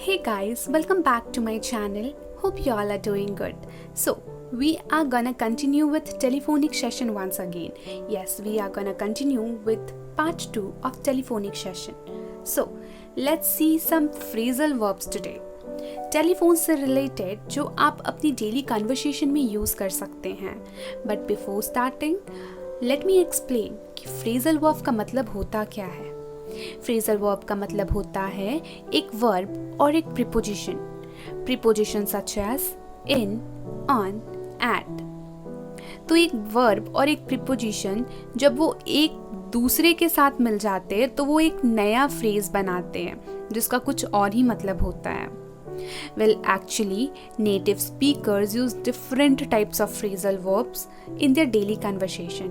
Hey guys, welcome back to my channel. Hope you all are doing good. So, we are gonna continue with telephonic session once again. Yes, we are gonna continue with part 2 of telephonic session. So, let's see some phrasal verbs today. Telephone से related जो आप अपनी daily conversation में use कर सकते हैं. But before starting let me explain कि phrasal verb का मतलब होता क्या है. फ्रेजल वर्ब का मतलब होता है एक वर्ब और एक preposition such as in, on, at. तो एक वर्ब और एक प्रीपोजिशन जब वो एक दूसरे के साथ मिल जाते हैं तो वो एक नया फ्रेज बनाते हैं जिसका कुछ और ही मतलब होता है. Well, actually, native speakers use different types of phrasal verbs in their daily conversation.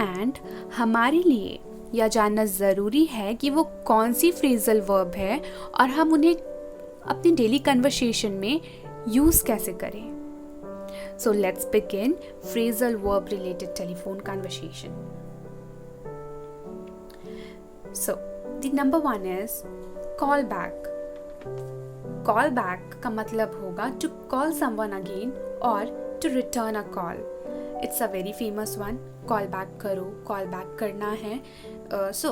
And हमारे लिए यह जानना ज़रूरी है कि वो कौन सी phrasal verb है और हम उन्हें अपनी daily conversation में use कैसे करें. So let's begin phrasal verb related telephone conversation. So the number one is call back. Call back का मतलब होगा टू कॉल समवन अगेन और to return a call. It's a very famous one. Call back करो, call back करना है. So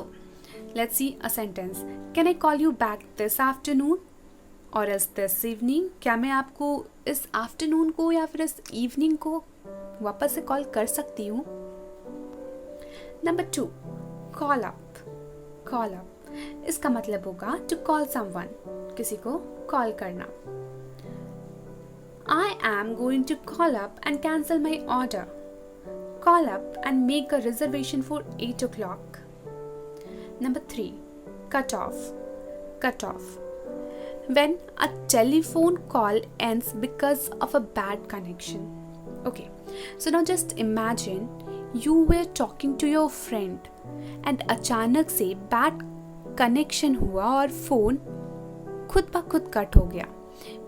let's see a sentence. Can I call you back this afternoon और is this evening. क्या मैं आपको इस afternoon को या फिर इस इवनिंग को वापस से कॉल कर सकती हूँ. Number 2, call up. Call up इसका मतलब होगा टू कॉल समवन, किसी को कॉल करना. I am going to call up and cancel my order. Call up and make a reservation for 8 o'clock. Number 3, cut off. Cut off. When a telephone call ends because of a bad connection. Okay, so now just imagine you were talking to your friend and अचानक से bad connection हुआ और phone खुद ब खुद cut हो गया.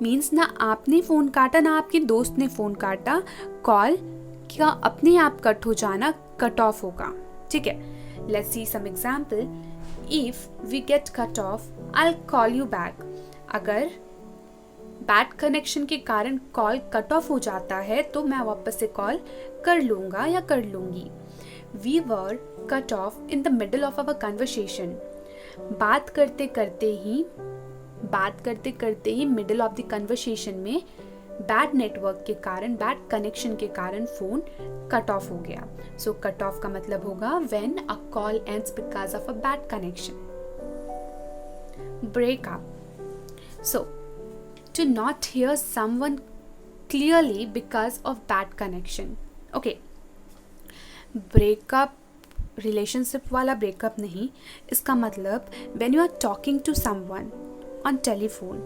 Means ना आपने फ़ोन काटा ना आपके दोस्त ने फ़ोन काटा. कॉल का अपने आप कट हो जाना कट ऑफ होगा. ठीक है, let's see some example. If we get cut off I will call you back. अगर बैड कनेक्शन के कारण कॉल कट ऑफ हो जाता है तो मैं वापस से कॉल कर लूँगा या कर लूँगी. We were cut off in the middle of our conversation. बात करते करते ही मिडिल ऑफ द कन्वर्सेशन में बैड नेटवर्क के कारण, बैड कनेक्शन के कारण फोन कट ऑफ हो गया. सो कट ऑफ का मतलब होगा when a call ends because of a bad connection. Break up. So to not hear someone clearly because of bad connection. Okay, breakup relationship वाला breakup नहीं. इसका मतलब when you are talking to someone on telephone.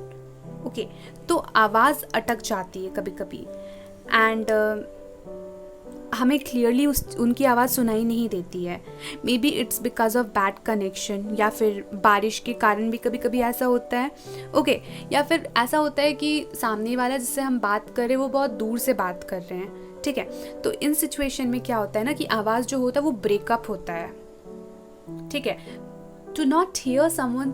Okay, तो आवाज़ अटक जाती है कभी कभी एंड हमें क्लियरली उनकी आवाज़ सुनाई नहीं देती है. May be it's because of bad connection या फिर बारिश के कारण भी कभी कभी ऐसा होता है. ओके, या फिर ऐसा होता है कि सामने वाला जिससे हम बात कर रहे हैं वो बहुत दूर से बात कर रहे हैं. ठीक है, तो इन सिचुएशन में क्या होता है ना कि आवाज़ जो होता है वो ब्रेकअप होता है. ठीक है, to not hear someone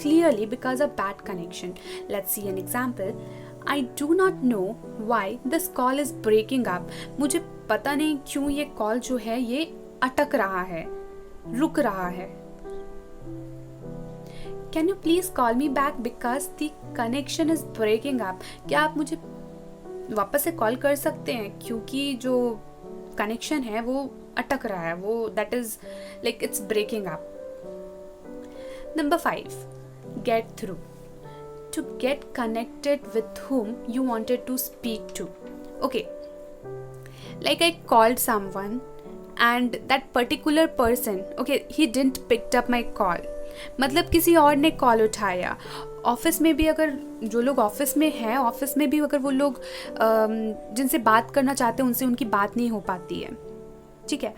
clearly because of bad connection. Let's see an example. I do not know why this call is breaking up. मुझे पता नहीं क्यों ये कॉल जो है ये अटक रहा है, रुक रहा है. Can you please call me back because the connection is breaking up. क्या आप मुझे वापस से कॉल कर सकते हैं क्योंकि जो कनेक्शन है वो अटक रहा है, वो that is like it's breaking up. Number 5, get through. To get connected with whom you wanted to speak to. Okay, like I called someone and that particular person, okay, he didn't picked up my call. मतलब किसी और ने call उठाया. Office में भी अगर जो लोग ऑफिस में हैं, ऑफिस में भी अगर वो लोग जिनसे बात करना चाहते हैं उनसे उनकी बात नहीं हो पाती है. ठीक है,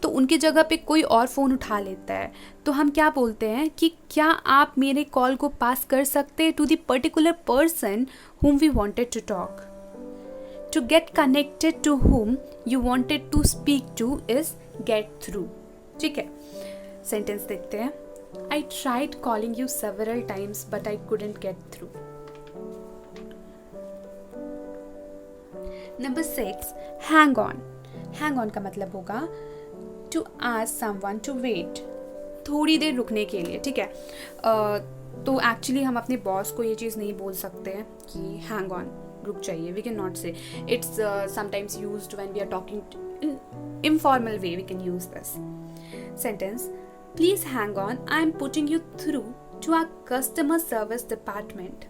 तो उनकी जगह पे कोई और फ़ोन उठा लेता है. तो हम क्या बोलते हैं कि क्या आप मेरे कॉल को पास कर सकते हैं to the particular person whom we wanted to talk. To get connected to whom you wanted to speak to is get through. ठीक है, सेंटेंस देखते हैं. I tried calling you several times but I couldn't get through. Number 6, hang on. Hang on का मतलब होगा to ask someone to wait, थोड़ी देर रुकने के लिए, ठीक है। तो एक्चुअली हम अपने बॉस को ये चीज़ नहीं बोल सकते हैं कि हैंग ऑन, रुक जाइए, we can not say. It's sometimes used when we are talking in informal way, we can use this sentence. Please hang on, I am putting you through to our customer service department.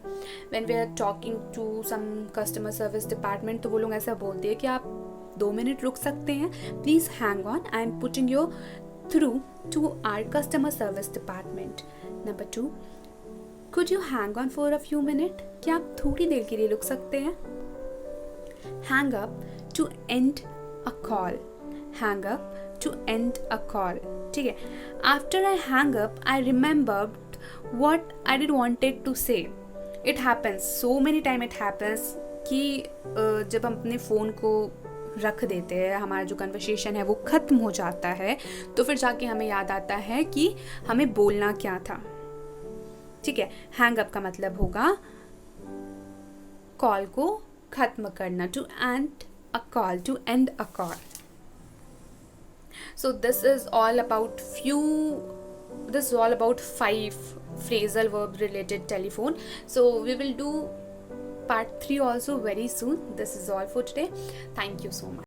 When we are talking to some customer service department, तो वो लोग ऐसा बोलते हैं कि आप 2 minute रुक सकते हैं, please hang on, I am putting you through to our customer service department. Number 2, could you hang on for a few minute, क्या आप थोड़ी देर के लिए रुक सकते हैं। Hang up to end a call, hang up to end a call, ठीक है। After I hang up, I remembered what I did wanted to say. It happens so many time, it happens कि जब हम अपने phone को रख देते हैं, हमारा जो कन्वर्सेशन है वो ख़त्म हो जाता है, तो फिर जाके हमें याद आता है कि हमें बोलना क्या था, ठीक है। हैंग अप का मतलब होगा कॉल को ख़त्म करना, to end a call, to end a call. So this is all about 5 phrasal verb related telephone. So we will do part 3 also very soon. This is all for today. Thank you so much.